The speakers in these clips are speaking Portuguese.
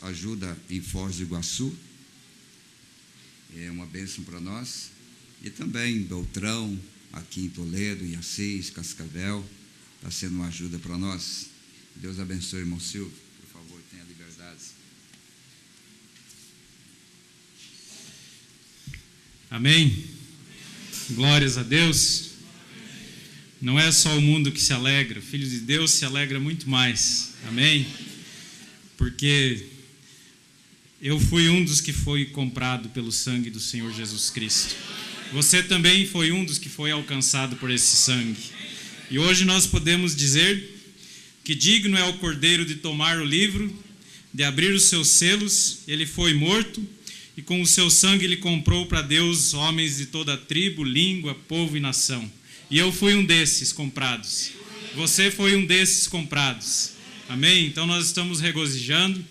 ajuda em Foz do Iguaçu, é uma bênção para nós, e também Beltrão, aqui em Toledo, em Assis, Cascavel, está sendo uma ajuda para nós. Deus abençoe, irmão Silvio, por favor, tenha liberdade. Amém? Glórias a Deus. Não é só o mundo que se alegra, o Filho de Deus se alegra muito mais. Amém? Porque eu fui um dos que foi comprado pelo sangue do Senhor Jesus Cristo. Você também foi um dos que foi alcançado por esse sangue. E hoje nós podemos dizer que digno é o Cordeiro de tomar o livro, de abrir os seus selos. Ele foi morto e com o seu sangue ele comprou para Deus homens de toda tribo, língua, povo e nação. E eu fui um desses comprados. Você foi um desses comprados. Amém? Então nós estamos regozijando.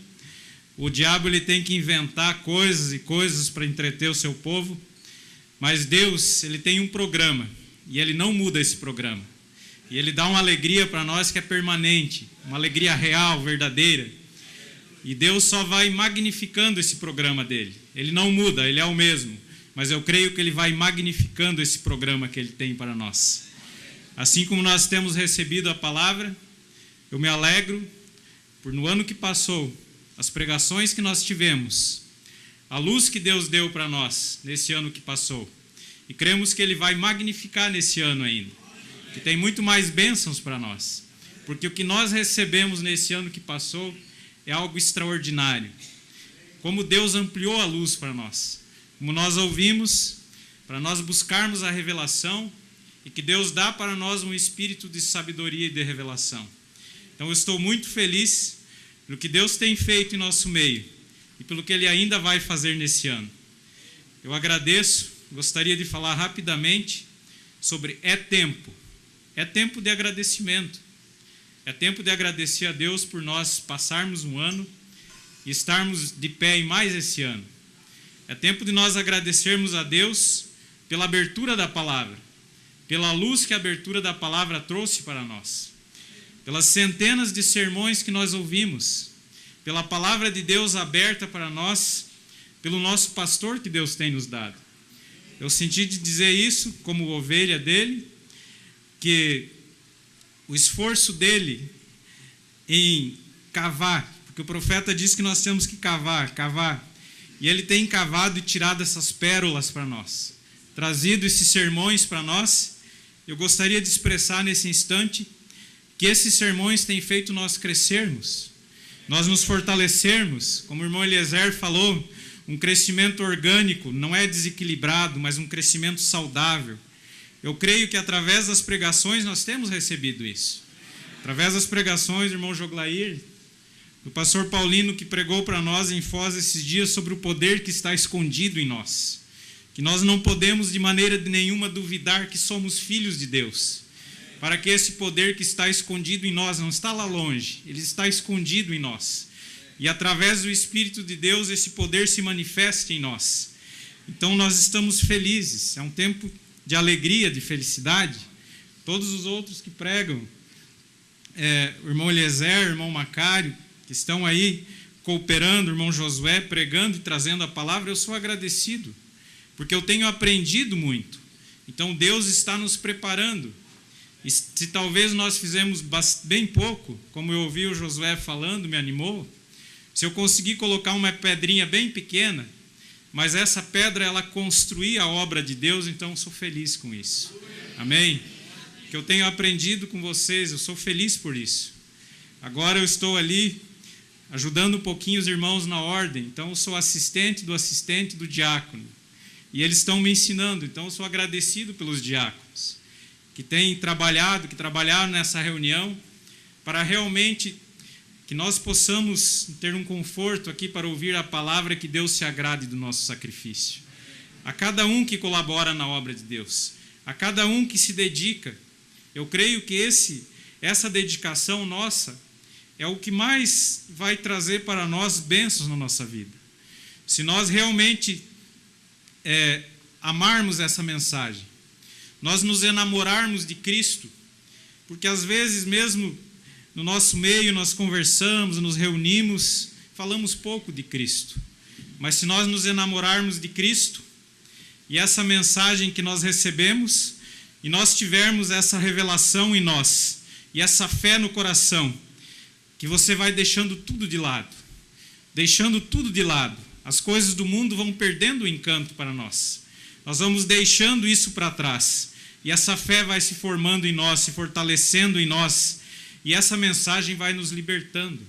O diabo ele tem que inventar coisas e coisas para entreter o seu povo. Mas Deus, ele tem um programa. E ele não muda esse programa. E ele dá uma alegria para nós que é permanente. Uma alegria real, verdadeira. E Deus só vai magnificando esse programa dele. Ele não muda, ele é o mesmo. Mas eu creio que ele vai magnificando esse programa que ele tem para nós. Assim como nós temos recebido a palavra, eu me alegro por no ano que passou, as pregações que nós tivemos, a luz que Deus deu para nós nesse ano que passou. E cremos que ele vai magnificar nesse ano ainda. Que tem muito mais bênçãos para nós. Porque o que nós recebemos nesse ano que passou é algo extraordinário. Como Deus ampliou a luz para nós. Como nós ouvimos, para nós buscarmos a revelação e que Deus dá para nós um espírito de sabedoria e de revelação. Então eu estou muito feliz pelo que Deus tem feito em nosso meio e pelo que Ele ainda vai fazer nesse ano. Eu agradeço, gostaria de falar rapidamente sobre é tempo. É tempo de agradecimento. É tempo de agradecer a Deus por nós passarmos um ano e estarmos de pé em mais esse ano. É tempo de nós agradecermos a Deus pela abertura da palavra, pela luz que a abertura da palavra trouxe para nós, pelas centenas de sermões que nós ouvimos, pela palavra de Deus aberta para nós, pelo nosso pastor que Deus tem nos dado. Eu senti de dizer isso como ovelha dele, que o esforço dele em cavar, porque o profeta diz que nós temos que cavar, e ele tem cavado e tirado essas pérolas para nós, trazido esses sermões para nós. Eu gostaria de expressar nesse instante que esses sermões têm feito nós crescermos, nós nos fortalecermos, como o irmão Eliezer falou, um crescimento orgânico, não é desequilibrado, mas um crescimento saudável. Eu creio que através das pregações nós temos recebido isso. Através das pregações do irmão Joglair, do pastor Paulino, que pregou para nós em Foz esses dias sobre o poder que está escondido em nós. Que nós não podemos de maneira nenhuma duvidar que somos filhos de Deus. Para que esse poder que está escondido em nós, não está lá longe, ele está escondido em nós. E através do Espírito de Deus esse poder se manifesta em nós. Então nós estamos felizes, é um tempo de alegria, de felicidade. Todos os outros que pregam, o irmão Eliezer, o irmão Macário, que estão aí cooperando, o irmão Josué, pregando e trazendo a palavra, eu sou agradecido, porque eu tenho aprendido muito. Então Deus está nos preparando. E se talvez nós fizemos bem pouco, como eu ouvi o Josué falando, me animou, se eu conseguir colocar uma pedrinha bem pequena, mas essa pedra ela construir a obra de Deus, então eu sou feliz com isso. Amém? Que eu tenho aprendido com vocês, eu sou feliz por isso. Agora eu estou ali ajudando um pouquinho os irmãos na ordem, então eu sou assistente do diácono. E eles estão me ensinando, então eu sou agradecido pelos diáconos que têm trabalhado, que trabalharam nessa reunião, para realmente que nós possamos ter um conforto aqui para ouvir a palavra, que Deus se agrade do nosso sacrifício. A cada um que colabora na obra de Deus, a cada um que se dedica, eu creio que essa dedicação nossa é o que mais vai trazer para nós bênçãos na nossa vida. Se nós realmente amarmos essa mensagem, nós nos enamorarmos de Cristo, porque às vezes mesmo no nosso meio nós conversamos, nos reunimos, falamos pouco de Cristo. Mas se nós nos enamorarmos de Cristo, e essa mensagem que nós recebemos, e nós tivermos essa revelação em nós, e essa fé no coração, que você vai deixando tudo de lado. Deixando tudo de lado. As coisas do mundo vão perdendo o encanto para nós. Nós vamos deixando isso para trás. E essa fé vai se formando em nós, se fortalecendo em nós. E essa mensagem vai nos libertando.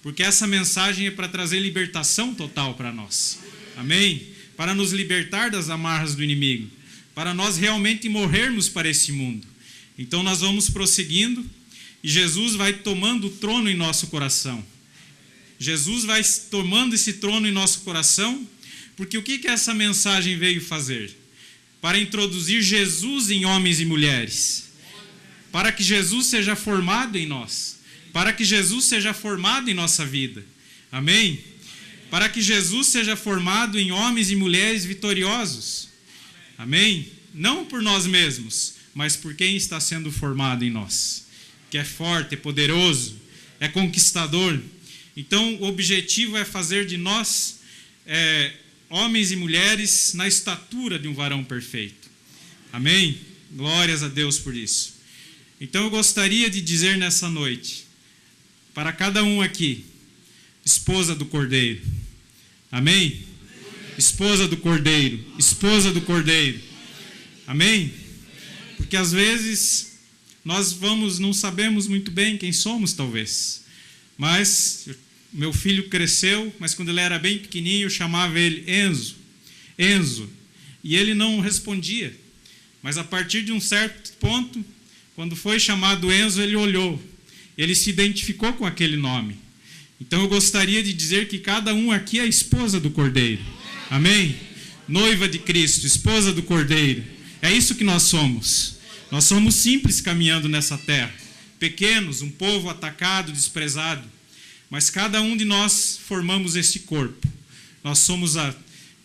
Porque essa mensagem é para trazer libertação total para nós. Amém? Para nos libertar das amarras do inimigo. Para nós realmente morrermos para esse mundo. Então nós vamos prosseguindo e Jesus vai tomando o trono em nosso coração. Jesus vai tomando esse trono em nosso coração, porque o que essa mensagem veio fazer? Para introduzir Jesus em homens e mulheres. Para que Jesus seja formado em nós. Para que Jesus seja formado em nossa vida. Amém? Para que Jesus seja formado em homens e mulheres vitoriosos. Amém? Não por nós mesmos, mas por quem está sendo formado em nós. Que é forte, é poderoso, é conquistador. Então, o objetivo é fazer de nós homens e mulheres na estatura de um varão perfeito. Amém? Glórias a Deus por isso. Então, eu gostaria de dizer nessa noite, para cada um aqui, esposa do Cordeiro. Amém? Esposa do Cordeiro. Esposa do Cordeiro. Amém? Porque às vezes nós não sabemos muito bem quem somos, talvez. Mas meu filho cresceu, mas quando ele era bem pequenininho, eu chamava ele Enzo. Enzo. E ele não respondia. Mas a partir de um certo ponto, quando foi chamado Enzo, ele olhou. Ele se identificou com aquele nome. Então eu gostaria de dizer que cada um aqui é a esposa do Cordeiro. Amém? Noiva de Cristo, esposa do Cordeiro. É isso que nós somos. Nós somos simples caminhando nessa terra. Pequenos, um povo atacado, desprezado. Mas cada um de nós formamos esse corpo. Nós somos a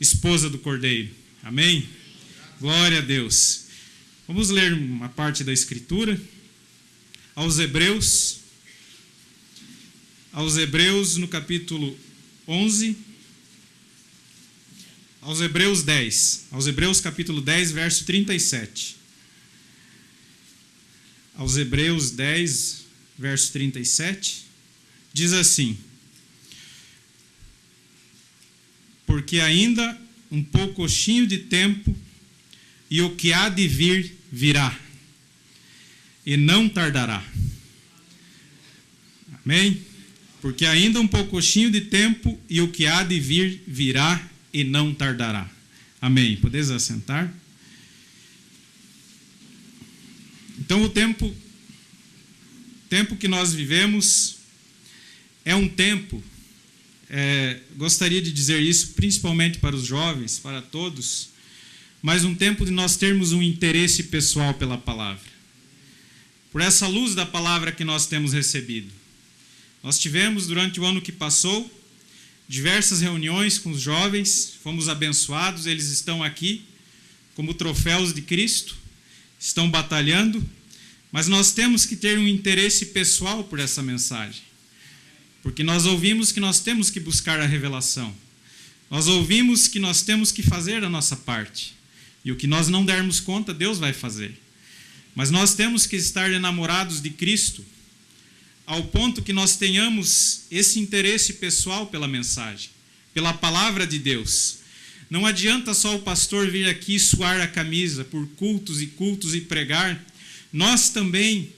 esposa do Cordeiro. Amém? Glória a Deus. Vamos ler uma parte da Escritura. Aos Hebreus, no capítulo 11. Aos Hebreus 10. Aos Hebreus capítulo 10, verso 37. Aos Hebreus 10, verso 37, diz assim: porque ainda um poucochinho de tempo, e o que há de vir, virá, e não tardará. Amém? Porque ainda um poucochinho de tempo, e o que há de vir, virá, e não tardará. Amém? Podeis assentar? Então, o tempo que nós vivemos é um tempo, gostaria de dizer isso principalmente para os jovens, para todos, mas um tempo de nós termos um interesse pessoal pela palavra. Por essa luz da palavra que nós temos recebido. Nós tivemos, durante o ano que passou, diversas reuniões com os jovens, fomos abençoados, eles estão aqui como troféus de Cristo, estão batalhando, mas nós temos que ter um interesse pessoal por essa mensagem. Porque nós ouvimos que nós temos que buscar a revelação. Nós ouvimos que nós temos que fazer a nossa parte. E o que nós não dermos conta, Deus vai fazer. Mas nós temos que estar enamorados de Cristo, ao ponto que nós tenhamos esse interesse pessoal pela mensagem, pela palavra de Deus. Não adianta só o pastor vir aqui suar a camisa por cultos e pregar. Nós também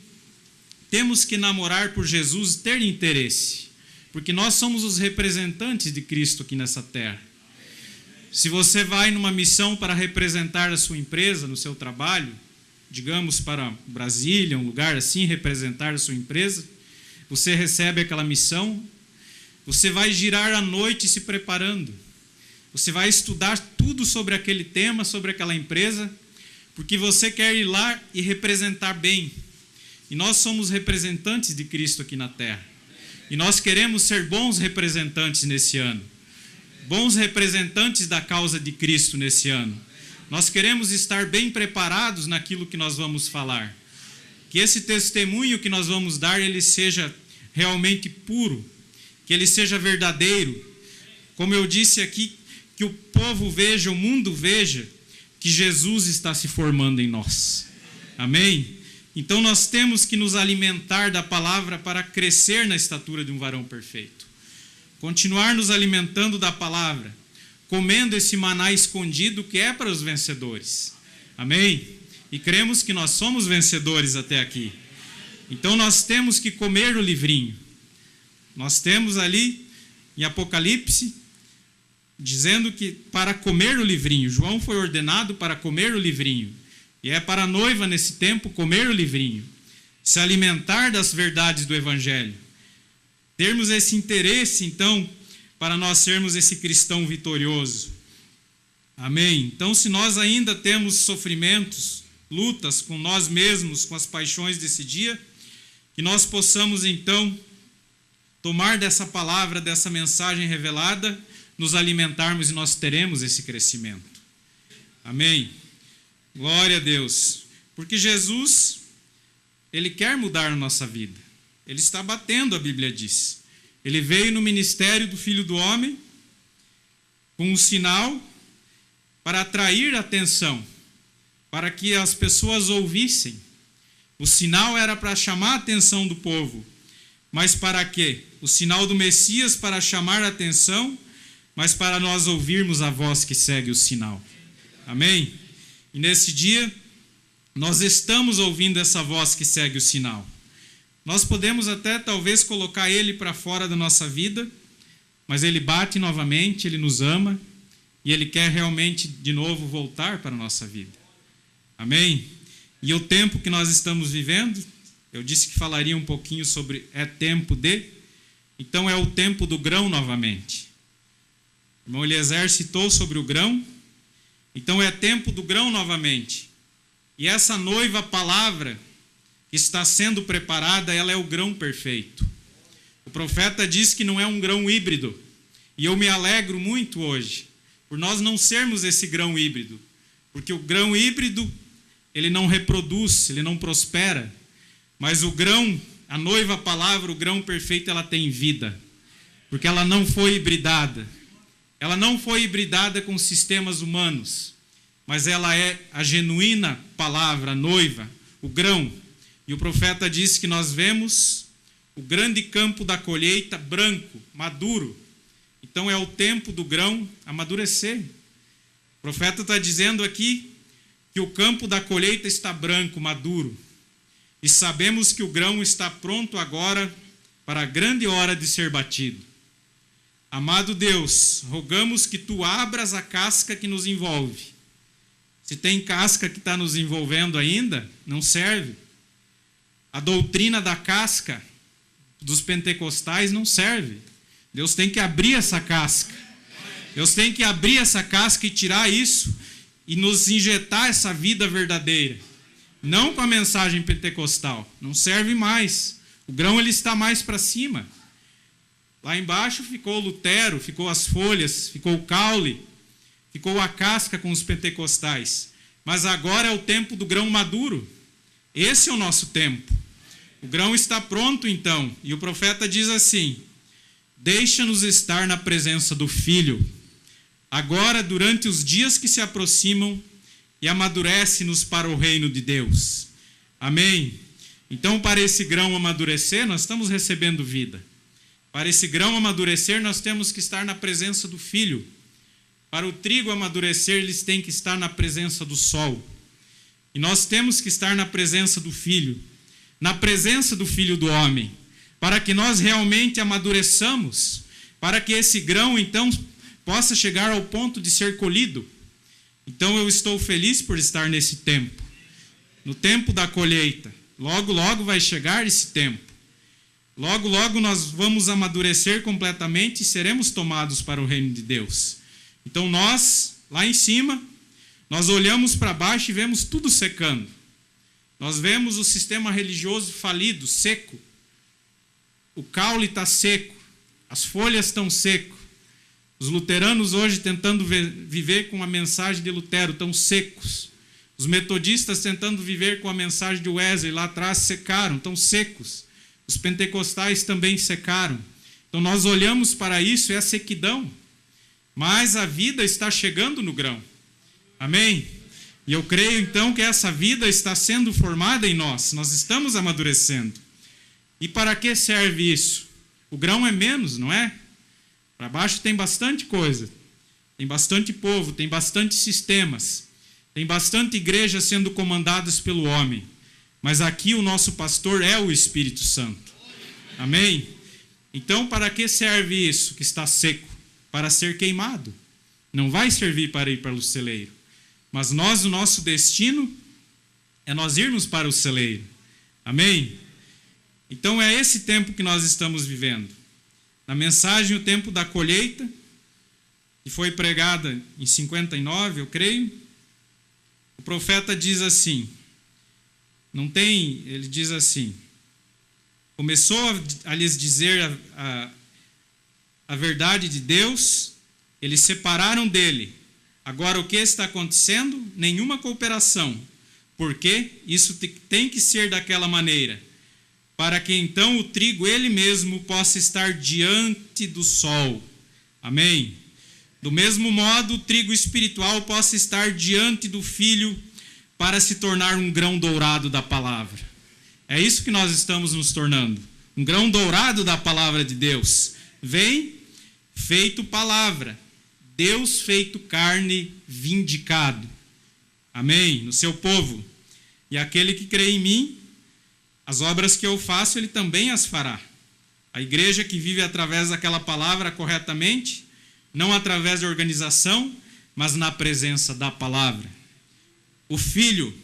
temos que namorar por Jesus, ter interesse, porque nós somos os representantes de Cristo aqui nessa terra. Se você vai numa missão para representar a sua empresa, no seu trabalho, digamos para Brasília, um lugar assim, representar a sua empresa, você recebe aquela missão, você vai girar a noite se preparando, você vai estudar tudo sobre aquele tema, sobre aquela empresa, porque você quer ir lá e representar bem. E nós somos representantes de Cristo aqui na terra. E nós queremos ser bons representantes nesse ano. Bons representantes da causa de Cristo nesse ano. Nós queremos estar bem preparados naquilo que nós vamos falar. Que esse testemunho que nós vamos dar, ele seja realmente puro. que ele seja verdadeiro. Como eu disse aqui, que o povo veja, o mundo veja, que Jesus está se formando em nós. Amém? Então nós temos que nos alimentar da palavra para crescer na estatura de um varão perfeito. Continuar nos alimentando da palavra, comendo esse maná escondido que é para os vencedores. Amém? E cremos que nós somos vencedores até aqui. Então nós temos que comer o livrinho. Nós temos ali em Apocalipse dizendo que para comer o livrinho, João foi ordenado para comer o livrinho. E é para a noiva nesse tempo comer o livrinho, se alimentar das verdades do Evangelho. Termos esse interesse, então, para nós sermos esse cristão vitorioso. Amém? Então, se nós ainda temos sofrimentos, lutas com nós mesmos, com as paixões desse dia, que nós possamos, então, tomar dessa palavra, dessa mensagem revelada, nos alimentarmos e nós teremos esse crescimento. Amém? Glória a Deus. Porque Jesus, Ele quer mudar a nossa vida. Ele está batendo, a Bíblia diz. Ele veio no ministério do Filho do Homem com um sinal para atrair a atenção, para que as pessoas ouvissem. O sinal era para chamar a atenção do povo. Mas para quê? O sinal do Messias para chamar a atenção, mas para nós ouvirmos a voz que segue o sinal. Amém? E nesse dia, nós estamos ouvindo essa voz que segue o sinal. Nós podemos até, talvez, colocar ele para fora da nossa vida, mas ele bate novamente, ele nos ama, e ele quer realmente, de novo, voltar para a nossa vida. Amém? E o tempo que nós estamos vivendo, eu disse que falaria um pouquinho sobre é tempo de, então é o tempo do grão novamente. O irmão Eliezer citou sobre o grão, então é tempo do grão novamente. E essa noiva palavra que está sendo preparada, ela é o grão perfeito. O profeta diz que não é um grão híbrido. E eu me alegro muito hoje por nós não sermos esse grão híbrido. Porque o grão híbrido, ele não reproduz, ele não prospera. Mas o grão, a noiva palavra, o grão perfeito, ela tem vida. Porque ela não foi hibridada. Ela não foi hibridada com sistemas humanos, mas ela é a genuína palavra, a noiva, o grão. E o profeta diz que nós vemos o grande campo da colheita branco, maduro. Então é o tempo do grão amadurecer. O profeta está dizendo aqui que o campo da colheita está branco, maduro. E sabemos que o grão está pronto agora para a grande hora de ser batido. Amado Deus, rogamos que Tu abras a casca que nos envolve. Se tem casca que está nos envolvendo ainda, não serve. A doutrina da casca dos pentecostais não serve. Deus tem que abrir essa casca. Deus tem que abrir essa casca e tirar isso e nos injetar essa vida verdadeira. Não com a mensagem pentecostal. Não serve mais. O grão ele está mais para cima. Lá embaixo ficou Lutero, ficou as folhas, ficou o caule, ficou a casca com os pentecostais. Mas agora é o tempo do grão maduro. Esse é o nosso tempo. O grão está pronto então. E o profeta diz assim: deixa-nos estar na presença do Filho, agora durante os dias que se aproximam, e amadurece-nos para o reino de Deus. Amém? Então, para esse grão amadurecer, nós estamos recebendo vida. Para esse grão amadurecer, nós temos que estar na presença do Filho. Para o trigo amadurecer, eles têm que estar na presença do sol. E nós temos que estar na presença do Filho, na presença do Filho do Homem, para que nós realmente amadureçamos, para que esse grão, então, possa chegar ao ponto de ser colhido. Então, eu estou feliz por estar nesse tempo, no tempo da colheita. Logo, logo vai chegar esse tempo. Logo, logo nós vamos amadurecer completamente e seremos tomados para o reino de Deus. Então nós, lá em cima, nós olhamos para baixo e vemos tudo secando. Nós vemos o sistema religioso falido, seco. O caule está seco, as folhas estão secas. Os luteranos hoje tentando viver com a mensagem de Lutero, estão secos. Os metodistas tentando viver com a mensagem de Wesley lá atrás secaram, estão secos. Os pentecostais também secaram. Então nós olhamos para isso, é a sequidão. Mas a vida está chegando no grão. Amém? E eu creio então que essa vida está sendo formada em nós. Nós estamos amadurecendo. E para que serve isso? O grão é menos, não é? Para baixo tem bastante coisa. Tem bastante povo, tem bastante sistemas. Tem bastante igrejas sendo comandadas pelo homem. Mas aqui o nosso pastor é o Espírito Santo. Amém? Então, para que serve isso que está seco? Para ser queimado. Não vai servir para ir para o celeiro. Mas nós, o nosso destino é nós irmos para o celeiro. Amém? Então, é esse tempo que nós estamos vivendo. Na mensagem, o tempo da colheita, que foi pregada em 59, eu creio, o profeta diz assim, ele diz assim, começou a lhes dizer a verdade de Deus, eles separaram dele. Agora o que está acontecendo? Nenhuma cooperação. Porque isso tem que ser daquela maneira, para que então o trigo ele mesmo possa estar diante do sol. Amém? Do mesmo modo, o trigo espiritual possa estar diante do Filho para se tornar um grão dourado da palavra. É isso que nós estamos nos tornando. Um grão dourado da palavra de Deus. Vem feito palavra. Deus feito carne vindicado. Amém? No seu povo. E aquele que crê em mim, as obras que eu faço, ele também as fará. A igreja que vive através daquela palavra corretamente, não através de organização, mas na presença da palavra. O Filho,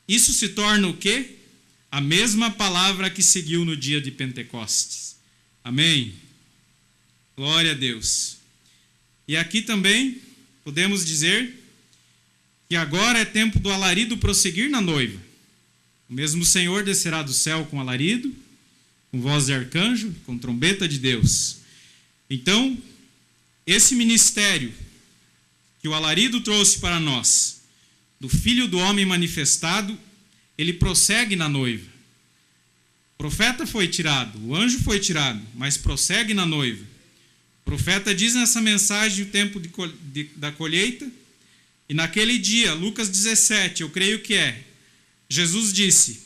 isso se torna o quê? A mesma palavra que seguiu no dia de Pentecostes. Amém? Glória a Deus. E aqui também podemos dizer que agora é tempo do alarido prosseguir na noiva. O mesmo Senhor descerá do céu com alarido, com voz de arcanjo, com trombeta de Deus. Então, esse ministério que o alarido trouxe para nós, do Filho do Homem manifestado, ele prossegue na noiva. O profeta foi tirado, o anjo foi tirado, mas prossegue na noiva. O profeta diz nessa mensagem o tempo da colheita, e naquele dia, Lucas 17, eu creio que é, Jesus disse,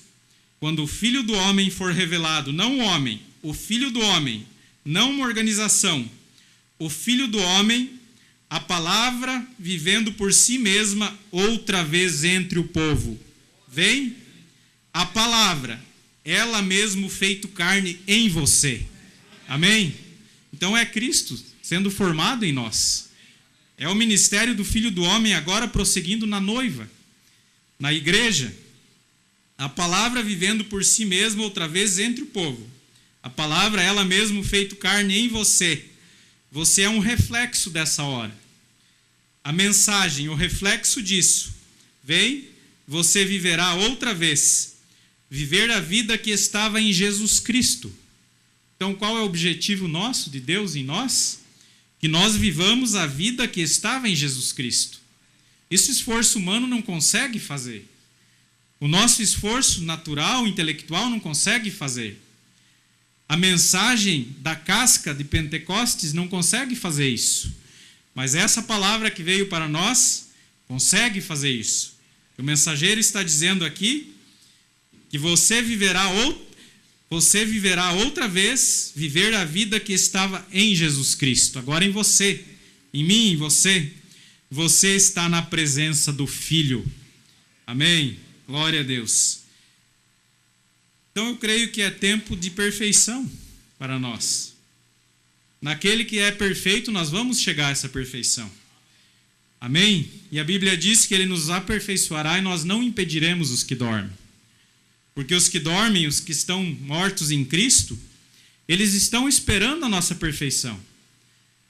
quando o Filho do Homem for revelado, não o homem, o Filho do Homem, não uma organização, o Filho do Homem, a palavra vivendo por si mesma outra vez entre o povo. Vem a palavra, ela mesmo feito carne em você. Amém? Então é Cristo sendo formado em nós. É o ministério do Filho do Homem agora prosseguindo na noiva, na igreja. A palavra vivendo por si mesma outra vez entre o povo. A palavra ela mesmo feito carne em você. Você é um reflexo dessa hora. A mensagem, o reflexo disso. Vem, você viverá outra vez. Viver a vida que estava em Jesus Cristo. Então, qual é o objetivo nosso, de Deus em nós? Que nós vivamos a vida que estava em Jesus Cristo. Isso esforço humano não consegue fazer. O nosso esforço natural, intelectual, não consegue fazer. A mensagem da casca de Pentecostes não consegue fazer isso. Mas essa palavra que veio para nós consegue fazer isso. O mensageiro está dizendo aqui que você viverá outra vez, viver a vida que estava em Jesus Cristo. Agora em você, em mim, em você. Você está na presença do Filho. Amém? Glória a Deus. Então eu creio que é tempo de perfeição para nós. Naquele que é perfeito, nós vamos chegar a essa perfeição. Amém? E a Bíblia diz que Ele nos aperfeiçoará e nós não impediremos os que dormem. Porque os que dormem, os que estão mortos em Cristo, eles estão esperando a nossa perfeição.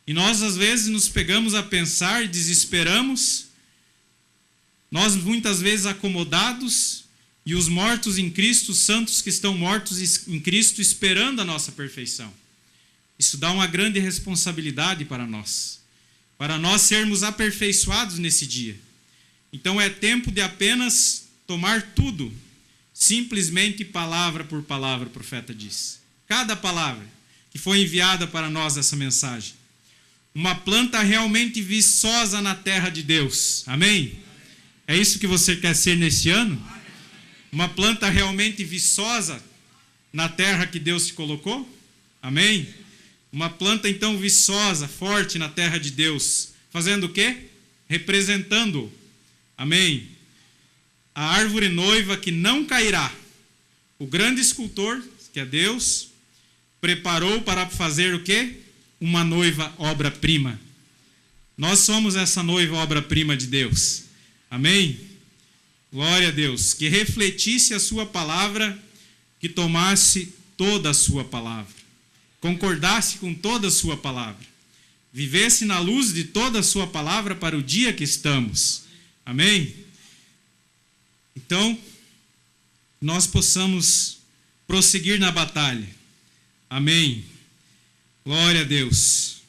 E nós às vezes nos pegamos a pensar e desesperamos. Nós muitas vezes acomodados e os mortos em Cristo, os santos que estão mortos em Cristo esperando a nossa perfeição. Isso dá uma grande responsabilidade para nós sermos aperfeiçoados nesse dia. Então é tempo de apenas tomar tudo, simplesmente palavra por palavra, o profeta diz. Cada palavra. que foi enviada para nós essa mensagem. Uma planta realmente viçosa na terra de Deus. Amém? É isso que você quer ser neste ano? Uma planta realmente viçosa na terra que Deus te colocou? Amém? Uma planta então viçosa, forte na terra de Deus. Fazendo o quê? Representando. Amém? A árvore noiva que não cairá. O grande escultor, que é Deus, preparou para fazer o quê? Uma noiva obra-prima. Nós somos essa noiva obra-prima de Deus. Amém? Glória a Deus. Que refletisse a sua palavra, que tomasse toda a sua palavra. Concordasse com toda a sua palavra. Vivesse na luz de toda a sua palavra para o dia que estamos. Amém? Então, nós possamos prosseguir na batalha. Amém? Glória a Deus.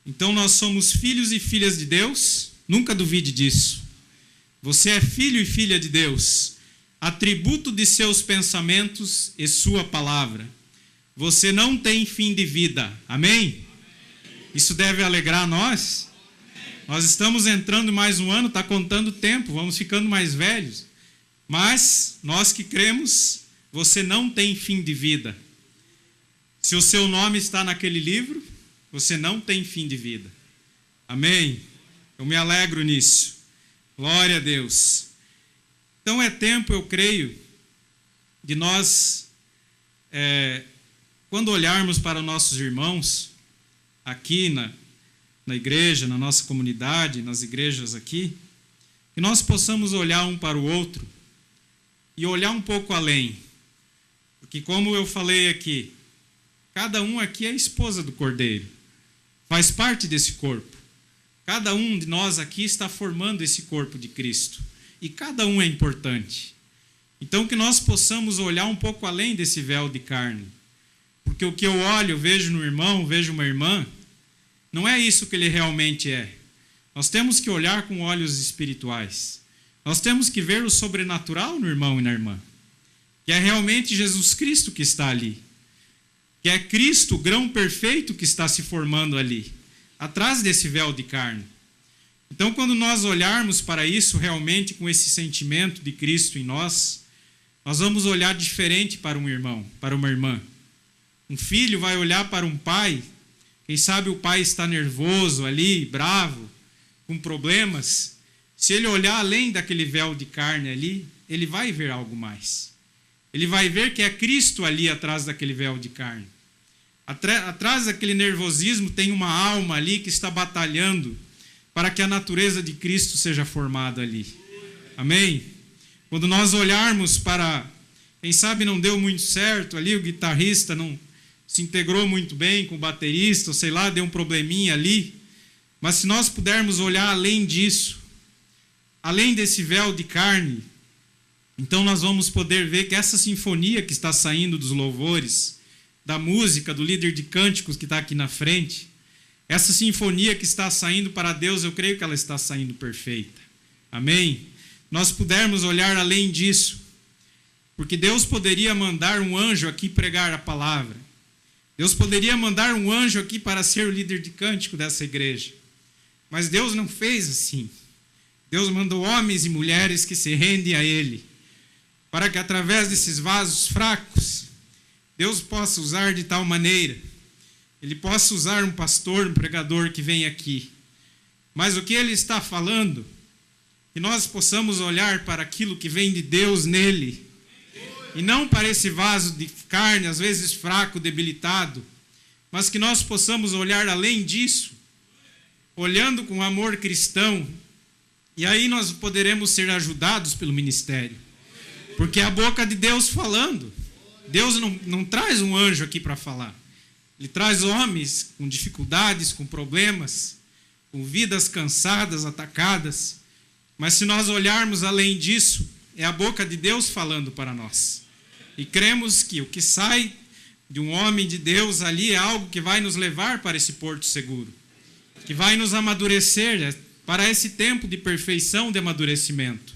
Então, nós somos filhos e filhas de Deus. Nunca duvide disso. Você é filho e filha de Deus. Atributo de seus pensamentos e sua palavra. Você não tem fim de vida. Amém? Isso deve alegrar nós. Nós estamos entrando mais um ano, está contando o tempo, vamos ficando mais velhos. Mas, nós que cremos, você não tem fim de vida. Se o seu nome está naquele livro, você não tem fim de vida. Amém? Eu me alegro nisso. Glória a Deus. Então é tempo, eu creio, de nós, quando olharmos para nossos irmãos, aqui na igreja, na nossa comunidade, nas igrejas aqui, que nós possamos olhar um para o outro e olhar um pouco além. Porque como eu falei aqui, cada um aqui é a esposa do Cordeiro. Faz parte desse corpo. Cada um de nós aqui está formando esse corpo de Cristo. E cada um é importante. Então que nós possamos olhar um pouco além desse véu de carne. Porque o que eu olho, eu vejo no irmão, vejo uma irmã, não é isso que ele realmente é. Nós temos que olhar com olhos espirituais. Nós temos que ver o sobrenatural no irmão e na irmã. Que é realmente Jesus Cristo que está ali. Que é Cristo, o grão perfeito que está se formando ali, atrás desse véu de carne. Então, quando nós olharmos para isso realmente com esse sentimento de Cristo em nós, nós vamos olhar diferente para um irmão, para uma irmã. Um filho vai olhar para um pai, quem sabe o pai está nervoso ali, bravo, com problemas. Se ele olhar além daquele véu de carne ali, ele vai ver algo mais. Ele vai ver que é Cristo ali atrás daquele véu de carne. Atrás daquele nervosismo tem uma alma ali que está batalhando para que a natureza de Cristo seja formada ali. Amém? Quando nós olharmos para, quem sabe não deu muito certo ali, o guitarrista não se integrou muito bem com o baterista, ou sei lá, deu um probleminha ali. Mas se nós pudermos olhar além disso, além desse véu de carne, então nós vamos poder ver que essa sinfonia que está saindo dos louvores, da música, do líder de cânticos que está aqui na frente, essa sinfonia que está saindo para Deus, eu creio que ela está saindo perfeita. Amém? Nós pudermos olhar além disso, porque Deus poderia mandar um anjo aqui pregar a palavra. Deus poderia mandar um anjo aqui para ser o líder de cântico dessa igreja. Mas Deus não fez assim. Deus mandou homens e mulheres que se rendem a Ele, para que através desses vasos fracos, Deus possa usar de tal maneira, Ele possa usar um pastor, um pregador que vem aqui. Mas o que Ele está falando, que nós possamos olhar para aquilo que vem de Deus nele, e não para esse vaso de carne, às vezes fraco, debilitado, mas que nós possamos olhar além disso, olhando com amor cristão, e aí nós poderemos ser ajudados pelo ministério. Porque é a boca de Deus falando. Deus não traz um anjo aqui para falar. Ele traz homens com dificuldades, com problemas, com vidas cansadas, atacadas. Mas se nós olharmos além disso, é a boca de Deus falando para nós. E cremos que o que sai de um homem de Deus ali é algo que vai nos levar para esse porto seguro. Que vai nos amadurecer para esse tempo de perfeição, de amadurecimento.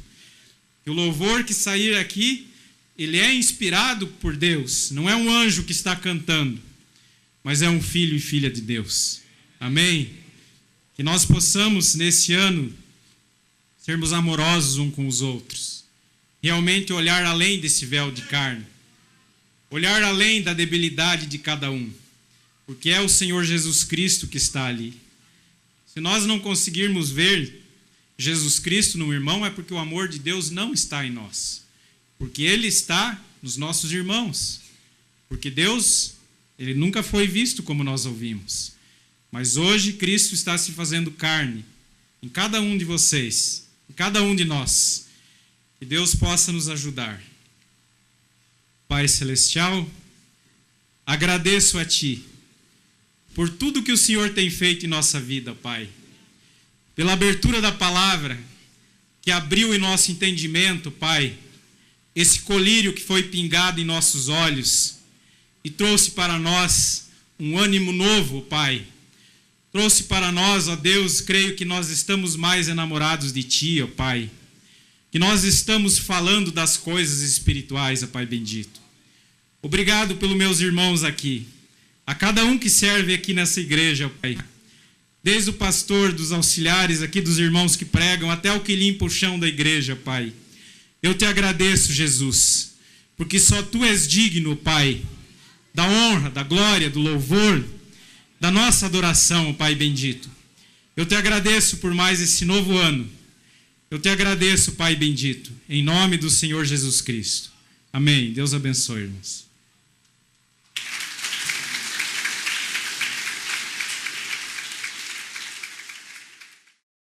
E o louvor que sair aqui, ele é inspirado por Deus. Não é um anjo que está cantando. mas é um filho e filha de Deus. Amém? Que nós possamos, nesse ano, sermos amorosos uns com os outros. Realmente olhar além desse véu de carne. Olhar além da debilidade de cada um. Porque é o Senhor Jesus Cristo que está ali. Se nós não conseguirmos ver Jesus Cristo no irmão, é porque o amor de Deus não está em nós. Porque Ele está nos nossos irmãos. Porque Deus, Ele nunca foi visto como nós ouvimos. Mas hoje Cristo está se fazendo carne em cada um de vocês, em cada um de nós. Que Deus possa nos ajudar. Pai Celestial, agradeço a Ti por tudo que o Senhor tem feito em nossa vida, Pai. Pela abertura da palavra, que abriu em nosso entendimento, Pai, esse colírio que foi pingado em nossos olhos e trouxe para nós um ânimo novo, Pai. Trouxe para nós, ó Deus, creio que nós estamos mais enamorados de Ti, ó Pai. Que nós estamos falando das coisas espirituais, ó Pai bendito. Obrigado pelos meus irmãos aqui. A cada um que serve aqui nessa igreja, Pai. Desde o pastor, dos auxiliares aqui, dos irmãos que pregam, até o que limpa o chão da igreja, Pai. Eu te agradeço, Jesus, porque só Tu és digno, Pai, da honra, da glória, do louvor, da nossa adoração, Pai bendito. Eu te agradeço por mais esse novo ano. Eu te agradeço, Pai bendito, em nome do Senhor Jesus Cristo. Amém. Deus abençoe, irmãos.